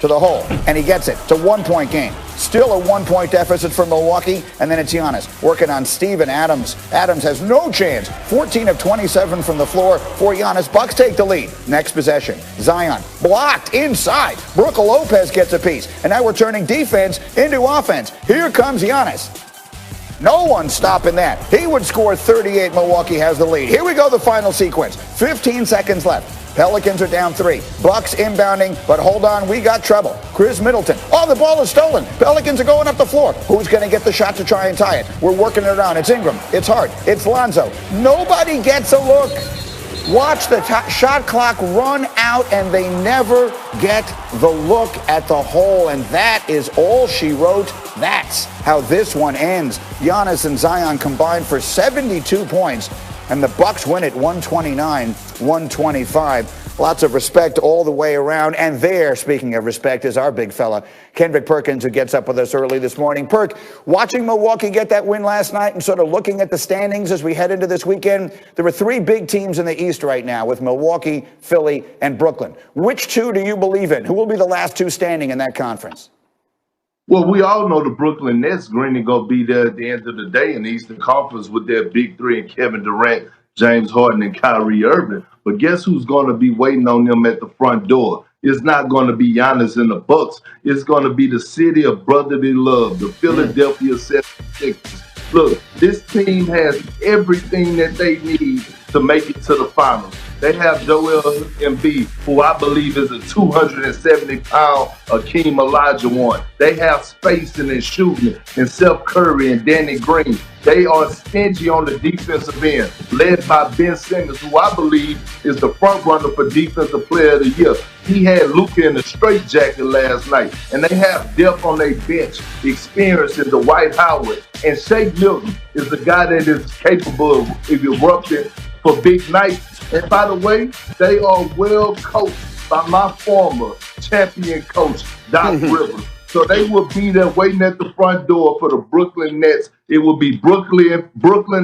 to the hole, and he gets it. It's a 1-point game. Still a 1-point deficit for Milwaukee, and then it's Giannis working on Steven Adams. Adams has no chance. 14 of 27 from the floor for Giannis. Bucks take the lead. Next possession, Zion blocked inside. Brook Lopez gets a piece, and now we're turning defense into offense. Here comes Giannis. No one's stopping that. He would score 38. Milwaukee has the lead. Here we go, the final sequence. 15 seconds left. Pelicans are down 3. Bucks inbounding, but hold on, we got trouble. Chris Middleton. Oh, the ball is stolen. Pelicans are going up the floor. Who's going to get the shot to try and tie it? We're working it around. It's Ingram. It's Hart. It's Lonzo. Nobody gets a look. Watch the shot clock run out, and they never get the look at the hole. And that is all she wrote. That's how this one ends. Giannis and Zion combined for 72 points. And the Bucks win it 129-125. Lots of respect all the way around. And there, speaking of respect, is our big fella, Kendrick Perkins, who gets up with us early this morning. Perk, watching Milwaukee get that win last night and sort of looking at the standings as we head into this weekend, there are 3 big teams in the East right now with Milwaukee, Philly, and Brooklyn. Which 2 do you believe in? Who will be the last 2 standing in that conference? Well, we all know the Brooklyn Nets going to be there at the end of the day in the Eastern Conference with their big 3 and Kevin Durant, James Harden, and Kyrie Irving. But guess who's going to be waiting on them at the front door? It's not going to be Giannis and the Bucks. It's going to be the city of brotherly love, the Philadelphia 76ers. Look, this team has everything that they need to make it to the finals. They have Joel Embiid, who I believe is a 270-pound Akeem Olajuwon. They have spacing and shooting and Seth Curry and Danny Green. They are stingy on the defensive end, led by Ben Simmons, who I believe is the front runner for Defensive Player of the Year. He had Luka in the straitjacket last night, and they have depth on their bench, experience in the Dwight Howard. And Shake Milton is the guy that is capable of erupting for big nights. And by the way, they are well coached by my former champion coach, Doc Rivers. So they will be there waiting at the front door for the Brooklyn Nets. It will be Brooklyn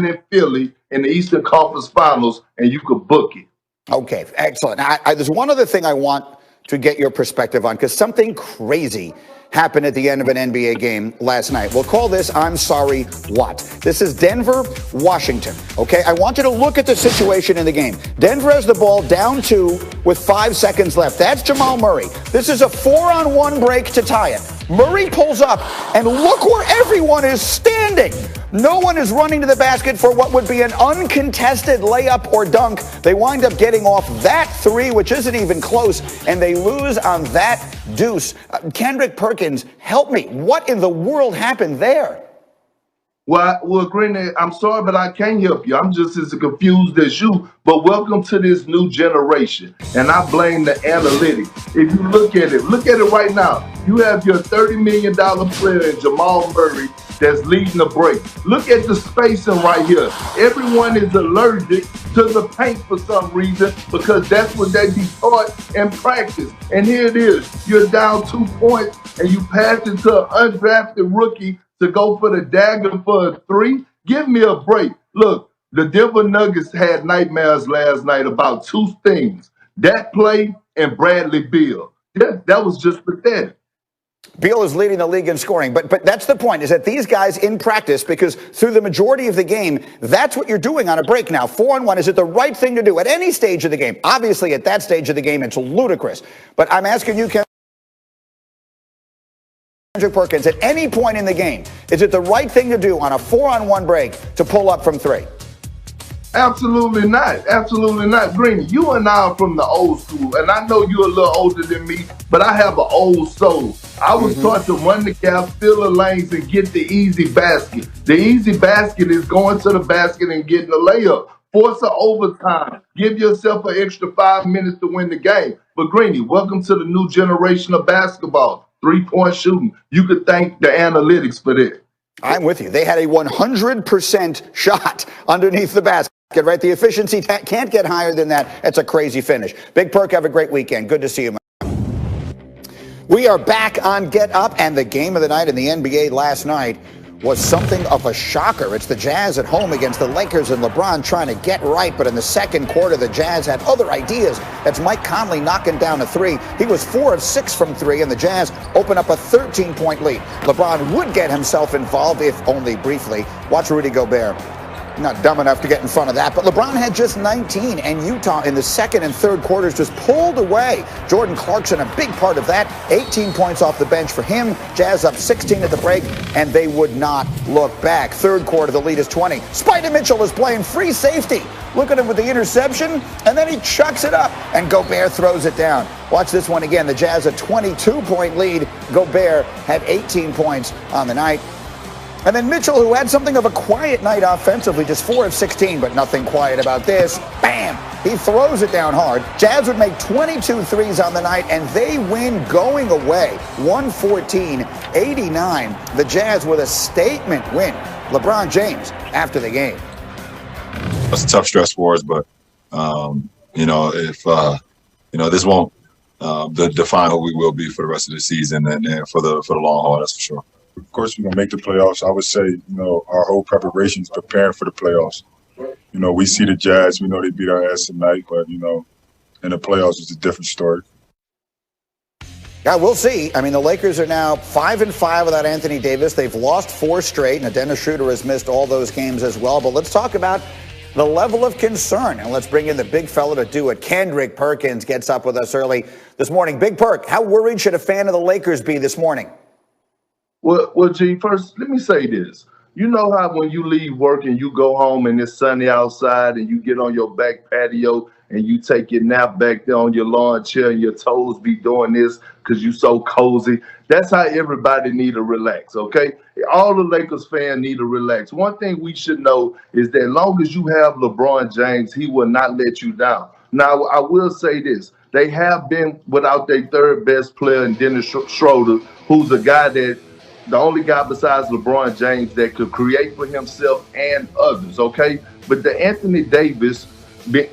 and Philly in the Eastern Conference Finals, and you could book it. Okay, excellent. There's one other thing I want to get your perspective on, because something crazy happened at the end of an NBA game last night. We'll call this I'm Sorry What. This is Denver, Washington. Okay, I want you to look at the situation in the game. Denver has the ball down 2 with 5 seconds left. That's Jamal Murray. This is a 4-on-1 break to tie it. Murray pulls up, and look where everyone is standing. No one is running to the basket for what would be an uncontested layup or dunk. They wind up getting off that 3, which isn't even close, and they lose on that deuce. Kendrick Perkins, help me. What in the world happened there? Well, Green, I'm sorry, but I can't help you. I'm just as confused as you. But welcome to this new generation. And I blame the analytics. If you look at it right now. You have your $30 million player in Jamal Murray that's leading the break. Look at the spacing right here. Everyone is allergic to the paint for some reason because that's what they be taught in practice. And here it is. You're down 2 points and you pass it to an undrafted rookie to go for the dagger for a 3? Give me a break. Look, the Denver Nuggets had nightmares last night about 2 things. That play and Bradley Beal. Yeah, that was just pathetic. Beal is leading the league in scoring, but that's the point, is that these guys in practice, because through the majority of the game, that's what you're doing on a break now. 4-on-1, is it the right thing to do at any stage of the game? Obviously, at that stage of the game, it's ludicrous. But I'm asking you, Kendrick Perkins, at any point in the game, is it the right thing to do on a 4-on-1 break to pull up from 3? Absolutely not. Absolutely not. Green, you and I are from the old school, and I know you're a little older than me, but I have an old soul. I was taught to run the gap, fill the lanes, and get the easy basket. The easy basket is going to the basket and getting a layup. Force an overtime. Give yourself an extra 5 minutes to win the game. But Greeny, welcome to the new generation of basketball. 3-point shooting. You could thank the analytics for that. I'm with you. They had a 100% shot underneath the basket. Right, the efficiency can't get higher than that. That's a crazy finish. Big Perk, have a great weekend. Good to see you, man. We are back on Get Up, and the game of the night in the NBA last night was something of a shocker. It's the Jazz at home against the Lakers, and LeBron trying to get right. But in the second quarter, the Jazz had other ideas. That's Mike Conley knocking down a three. He was 4 of 6 from three, and the Jazz open up a 13-point lead. LeBron would get himself involved, if only briefly. Watch Rudy Gobert. Not dumb enough to get in front of that, but LeBron had just 19, and Utah in the second and third quarters just pulled away. Jordan Clarkson, a big part of that. 18 points off the bench for him. Jazz up 16 at the break, and they would not look back. Third quarter, the lead is 20. Spider Mitchell is playing free safety. Look at him with the interception, and then he chucks it up, and Gobert throws it down. Watch this one again. The Jazz a 22-point lead. Gobert had 18 points on the night. And then Mitchell, who had something of a quiet night offensively, just 4 of 16, but nothing quiet about this. Bam! He throws it down hard. Jazz would make 22 threes on the night, and they win going away, 114-89. The Jazz with a statement win. LeBron James after the game. It's a tough stretch for us, but, if, this won't define who we will be for the rest of the season and for the long haul, that's for sure. Of course, we're going to make the playoffs. I would say, our whole preparation is preparing for the playoffs. We see the Jazz. We know they beat our ass tonight, but, in the playoffs, it's a different story. Yeah, we'll see. I mean, the Lakers are now 5-5 without Anthony Davis. They've lost 4 straight, and Dennis Schroeder has missed all those games as well. But let's talk about the level of concern, and let's bring in the big fella to do it. Kendrick Perkins gets up with us early this morning. Big Perk, how worried should a fan of the Lakers be this morning? Well, G, first, let me say this. You know how when you leave work and you go home and it's sunny outside and you get on your back patio and you take your nap back there on your lawn chair and your toes be doing this because you so cozy? That's how everybody need to relax, okay? All the Lakers fans need to relax. One thing we should know is that as long as you have LeBron James, he will not let you down. Now, I will say this. They have been without their third best player in Dennis Schroeder, who's a guy that the only guy besides LeBron James that could create for himself and others, okay? But the Anthony Davis being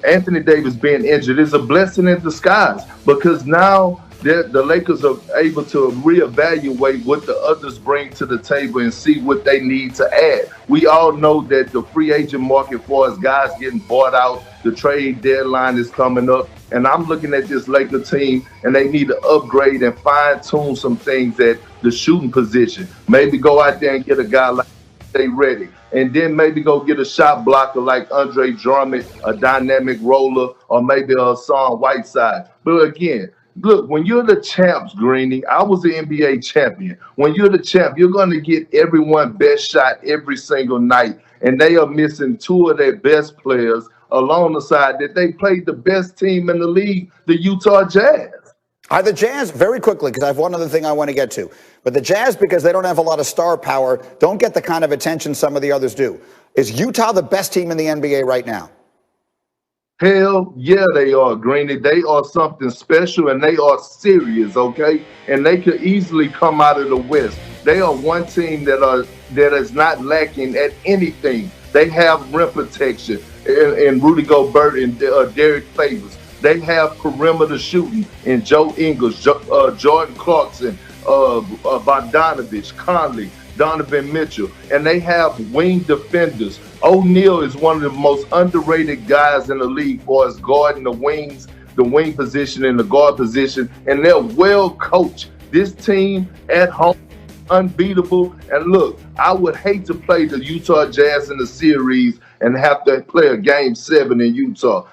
injured is a blessing in disguise because now the Lakers are able to reevaluate what the others bring to the table and see what they need to add. We all know that the free agent market for us guys getting bought out, the trade deadline is coming up, and I'm looking at this Laker team, and they need to upgrade and fine-tune some things at the shooting position. Maybe go out there and get a guy like Stay Ready, and then maybe go get a shot blocker like Andre Drummond, a dynamic roller, or maybe a Hassan Whiteside. But again, look, when you're the champs, Greeny, I was the NBA champion. When you're the champ, you're going to get everyone best shot every single night, and they are missing 2 of their best players along the side that they played the best team in the league, the Utah Jazz. Are the Jazz, very quickly, because I have one other thing I want to get to, but the Jazz, because they don't have a lot of star power, don't get the kind of attention some of the others do. Is Utah the best team in the NBA right now? Hell yeah, they are, Greeny. They are something special, and they are serious, okay? And they could easily come out of the West. They are one team that is not lacking at anything. They have rim protection and Rudy Gobert and Derek Favors. They have perimeter shooting in Joe Ingles, Jordan Clarkson, Bogdanovich, Conley, Donovan Mitchell, and they have wing defenders. O'Neal is one of the most underrated guys in the league for us guarding the wings, the wing position and the guard position, and they're well coached. This team at home, unbeatable. And look, I would hate to play the Utah Jazz in the series and have to play a game 7 in Utah.